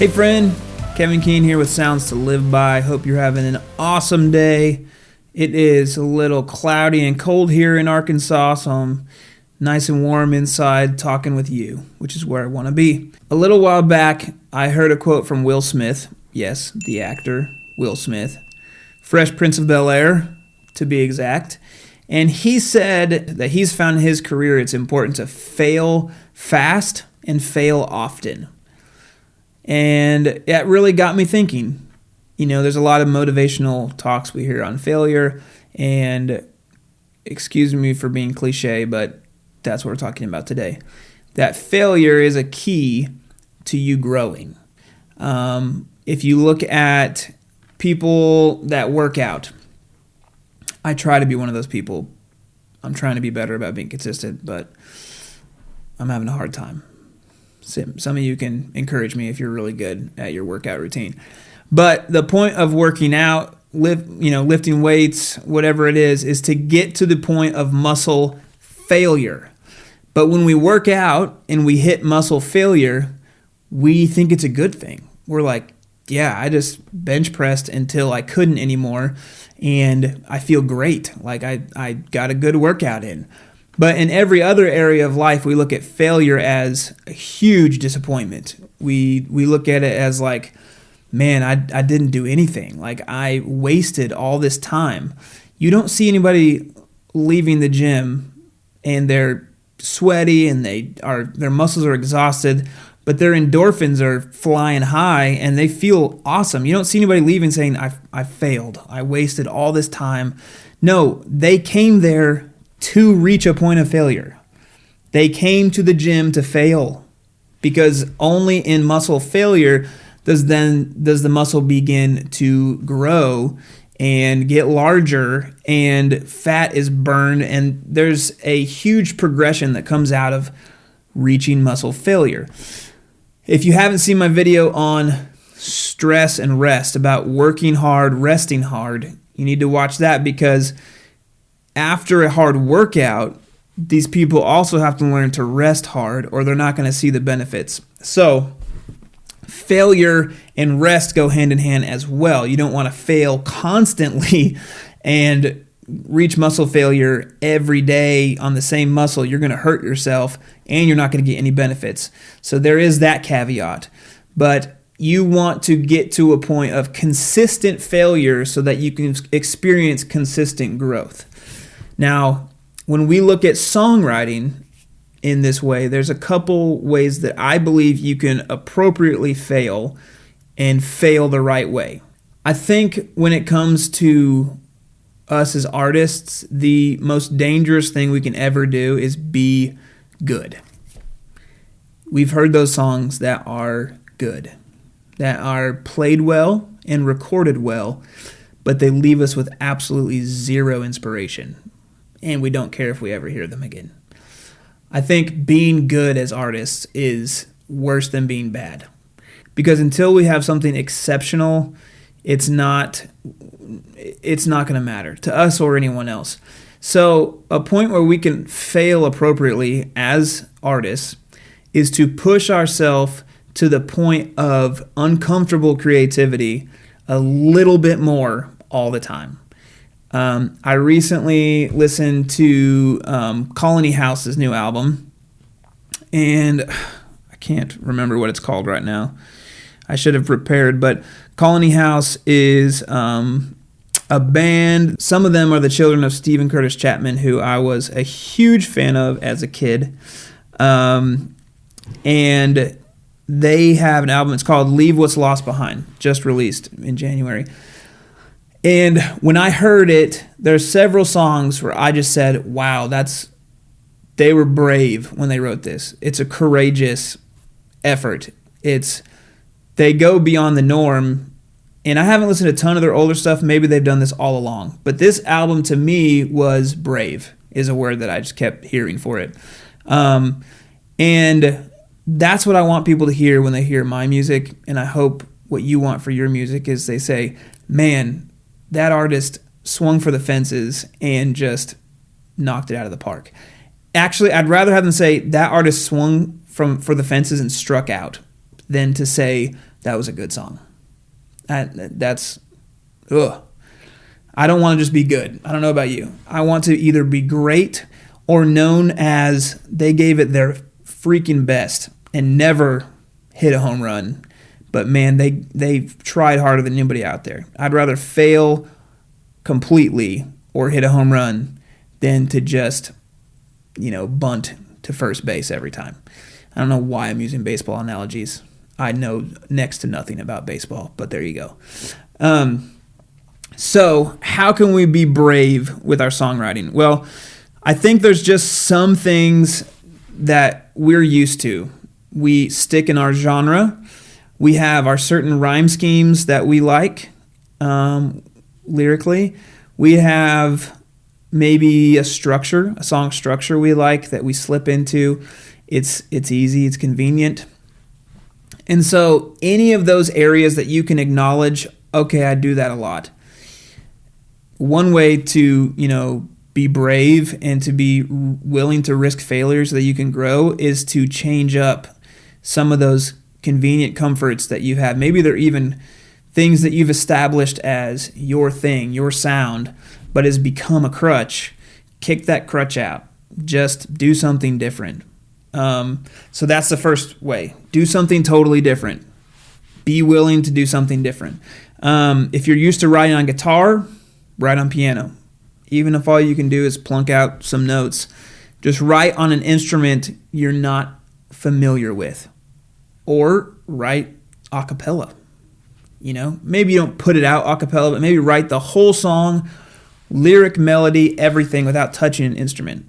Hey friend, Kevin Keene here with Sounds to Live By. Hope you're having an awesome day. It is a little cloudy and cold here in Arkansas, so I'm nice and warm inside talking with you, which is where I want to be. A little while back, I heard a quote from Will Smith. Yes, the actor, Will Smith. Fresh Prince of Bel-Air, to be exact. And he said that he's found in his career it's important to fail fast and fail often. And it really got me thinking. You know, there's a lot of motivational talks we hear on failure, and excuse me for being cliche, but that's what we're talking about today. That failure is a key to you growing. If you look at people that work out, I try to be one of those people. I'm trying to be better about being consistent, but I'm having a hard time. Some of you can encourage me if you're really good at your workout routine. But the point of working out, lifting weights, whatever it is to get to the point of muscle failure. But when we work out and we hit muscle failure, we think it's a good thing. We're like, yeah, I just bench pressed until I couldn't anymore, and I feel great. Like I got a good workout in. But in every other area of life, we look at failure as a huge disappointment. We look at it as like, man, I didn't do anything. Like I wasted all this time. You don't see anybody leaving the gym and they're sweaty and their muscles are exhausted, but their endorphins are flying high and they feel awesome. You don't see anybody leaving saying, I failed. I wasted all this time. No, they came there to reach a point of failure. They came to the gym to fail, because only in muscle failure does the muscle begin to grow and get larger, and fat is burned, and there's a huge progression that comes out of reaching muscle failure. If you haven't seen my video on stress and rest, about working hard, resting hard, you need to watch that, because after a hard workout, these people also have to learn to rest hard, or they're not going to see the benefits. So failure and rest go hand in hand as well. You don't want to fail constantly and reach muscle failure every day on the same muscle. You're going to hurt yourself and you're not going to get any benefits. So there is that caveat. But you want to get to a point of consistent failure so that you can experience consistent growth. Now, when we look at songwriting in this way, there's a couple ways that I believe you can appropriately fail and fail the right way. I think when it comes to us as artists, the most dangerous thing we can ever do is be good. We've heard those songs that are good, that are played well and recorded well, but they leave us with absolutely zero inspiration, and we don't care if we ever hear them again. I think being good as artists is worse than being bad, because until we have something exceptional, it's not going to matter to us or anyone else. So a point where we can fail appropriately as artists is to push ourselves to the point of uncomfortable creativity a little bit more all the time. I recently listened to Colony House's new album, and I can't remember what it's called right now. I should have prepared, but Colony House is a band. Some of them are the children of Stephen Curtis Chapman, who I was a huge fan of as a kid. And they have an album, it's called Leave What's Lost Behind, just released in January. And when I heard it, there's several songs where I just said, wow, they were brave when they wrote this. It's a courageous effort. They go beyond the norm. And I haven't listened to a ton of their older stuff. Maybe they've done this all along. But this album to me was brave, is a word that I just kept hearing for it. And that's what I want people to hear when they hear my music. And I hope what you want for your music is they say, man, that artist swung for the fences and just knocked it out of the park. Actually, I'd rather have them say that artist swung for the fences and struck out than to say that was a good song. That's, ugh. I don't want to just be good. I don't know about you. I want to either be great or known as they gave it their freaking best and never hit a home run. But man, they've tried harder than anybody out there. I'd rather fail completely or hit a home run than to just, bunt to first base every time. I don't know why I'm using baseball analogies. I know next to nothing about baseball, but there you go. So how can we be brave with our songwriting? Well, I think there's just some things that we're used to. We stick in our genre. We have our certain rhyme schemes that we like lyrically. We have maybe a song structure we like that we slip into. It's easy, it's convenient. And so any of those areas that you can acknowledge, okay, I do that a lot. One way to, be brave and to be willing to risk failures so that you can grow is to change up some of those convenient comforts that you have. Maybe they're even things that you've established as your thing, your sound, but has become a crutch. Kick that crutch out. Just do something different. So that's the first way. Do something totally different. Be willing to do something different. If you're used to writing on guitar, write on piano. Even if all you can do is plunk out some notes, just write on an instrument you're not familiar with. Or write a cappella. Maybe you don't put it out a cappella, but maybe write the whole song, lyric, melody, everything without touching an instrument.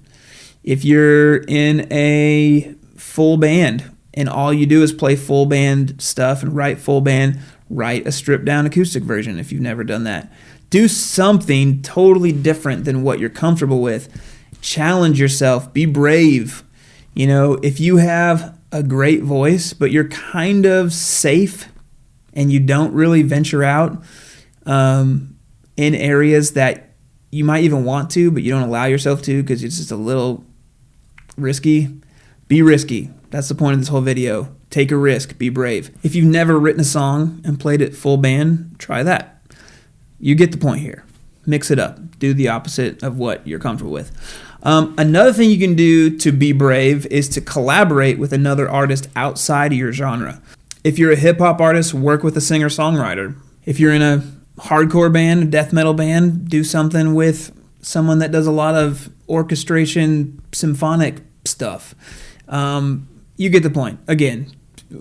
If you're in a full band and all you do is play full band stuff and write full band, write a stripped down acoustic version if you've never done that. Do something totally different than what you're comfortable with. Challenge yourself. Be brave. If you have a great voice, but you're kind of safe and you don't really venture out in areas that you might even want to, but you don't allow yourself to because it's just a little risky, be risky. That's the point of this whole video. Take a risk. Be brave. If you've never written a song and played it full band, try that. You get the point here. Mix it up. Do the opposite of what you're comfortable with. Another thing you can do to be brave is to collaborate with another artist outside of your genre. If you're a hip-hop artist, work with a singer-songwriter. If you're in a hardcore band, a death metal band, do something with someone that does a lot of orchestration, symphonic stuff. You get the point. Again,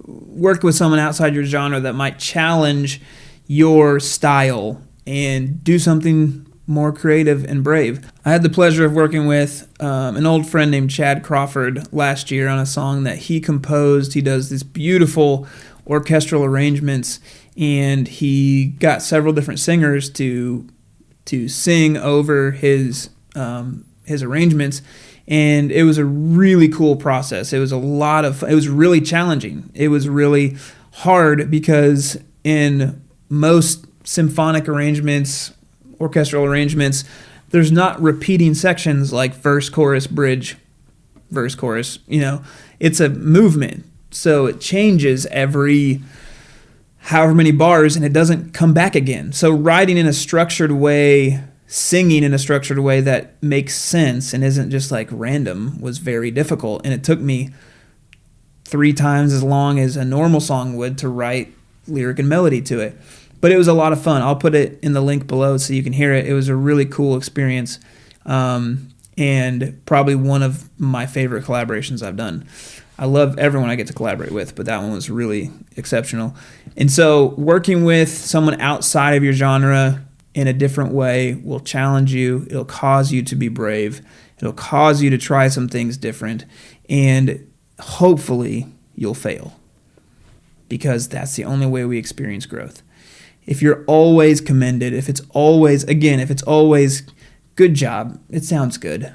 work with someone outside your genre that might challenge your style and do something more creative and brave. I had the pleasure of working with an old friend named Chad Crawford last year on a song that he composed. He does this beautiful orchestral arrangements, and he got several different singers to sing over his arrangements, and it was a really cool process. It was it was really challenging. It was really hard because in most symphonic arrangements, orchestral arrangements, there's not repeating sections like verse, chorus, bridge, verse, chorus. It's a movement. So it changes every however many bars and it doesn't come back again. So writing in a structured way, singing in a structured way that makes sense and isn't just like random was very difficult. And it took me 3 times as long as a normal song would to write lyric and melody to it. But it was a lot of fun. I'll put it in the link below so you can hear it. It was a really cool experience and probably one of my favorite collaborations I've done. I love everyone I get to collaborate with, but that one was really exceptional. And so working with someone outside of your genre in a different way will challenge you. It'll cause you to be brave. It'll cause you to try some things different. And hopefully you'll fail because that's the only way we experience growth. If you're always commended, if it's always good job, it sounds good.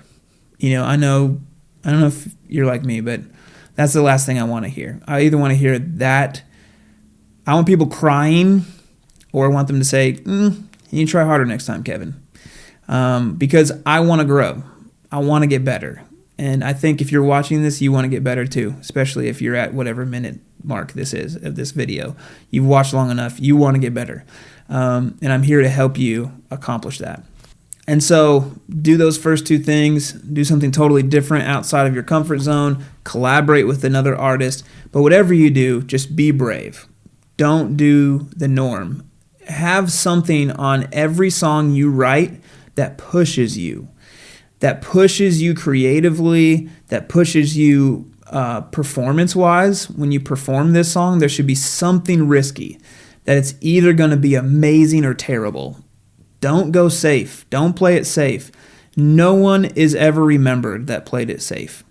I don't know if you're like me, but that's the last thing I want to hear. I either want to hear that, I want people crying, or I want them to say, you need to try harder next time, Kevin. Because I want to grow. I want to get better. And I think if you're watching this, you want to get better too, especially if you're at whatever minute mark this is of this video. You've watched long enough. You want to get better. And I'm here to help you accomplish that. And so do those first two things. Do something totally different outside of your comfort zone. Collaborate with another artist. But whatever you do, just be brave. Don't do the norm. Have something on every song you write that pushes you creatively, that pushes you performance-wise. When you perform this song, there should be something risky, that it's either going to be amazing or terrible. Don't go safe. Don't play it safe. No one is ever remembered that played it safe.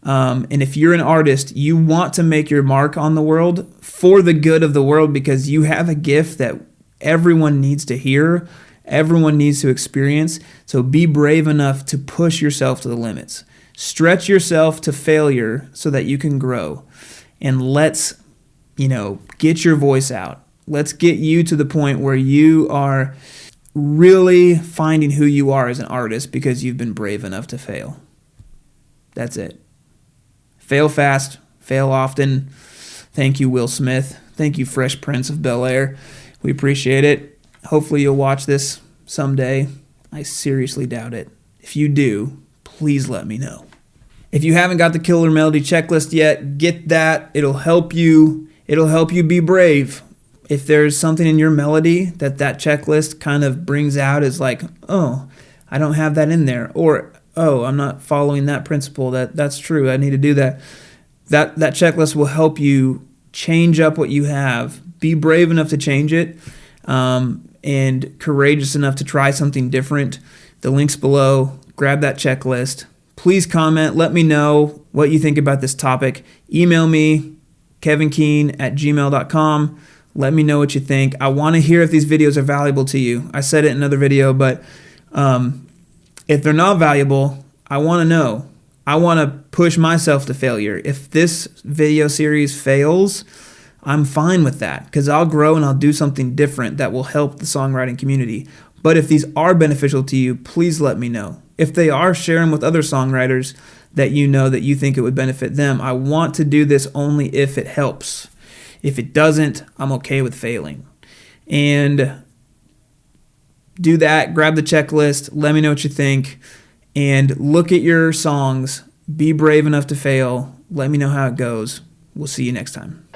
And if you're an artist, you want to make your mark on the world for the good of the world, because you have a gift that everyone needs to hear, everyone needs to experience. So be brave enough to push yourself to the limits. Stretch yourself to failure so that you can grow. And let's, get your voice out. Let's get you to the point where you are really finding who you are as an artist because you've been brave enough to fail. That's it. Fail fast, fail often. Thank you, Will Smith. Thank you, Fresh Prince of Bel-Air. We appreciate it. Hopefully you'll watch this someday. I seriously doubt it. If you do, please let me know. If you haven't got the Killer Melody Checklist yet, get that. It'll help you. It'll help you be brave. If there's something in your melody that checklist kind of brings out as like, oh, I don't have that in there, or oh, I'm not following that principle. That's true. I need to do that. That checklist will help you change up what you have. Be brave enough to change it, and courageous enough to try something different. The link's below. Grab that checklist. Please comment. Let me know what you think about this topic. Email me, kevinkeen@gmail.com. Let me know what you think. I want to hear if these videos are valuable to you. I said it in another video, but if they're not valuable, I want to know. I want to push myself to failure. If this video series fails, I'm fine with that, because I'll grow and I'll do something different that will help the songwriting community. But if these are beneficial to you, please let me know. If they are, share them with other songwriters that you know that you think it would benefit them. I want to do this only if it helps. If it doesn't, I'm okay with failing. And do that. Grab the checklist. Let me know what you think. And look at your songs. Be brave enough to fail. Let me know how it goes. We'll see you next time.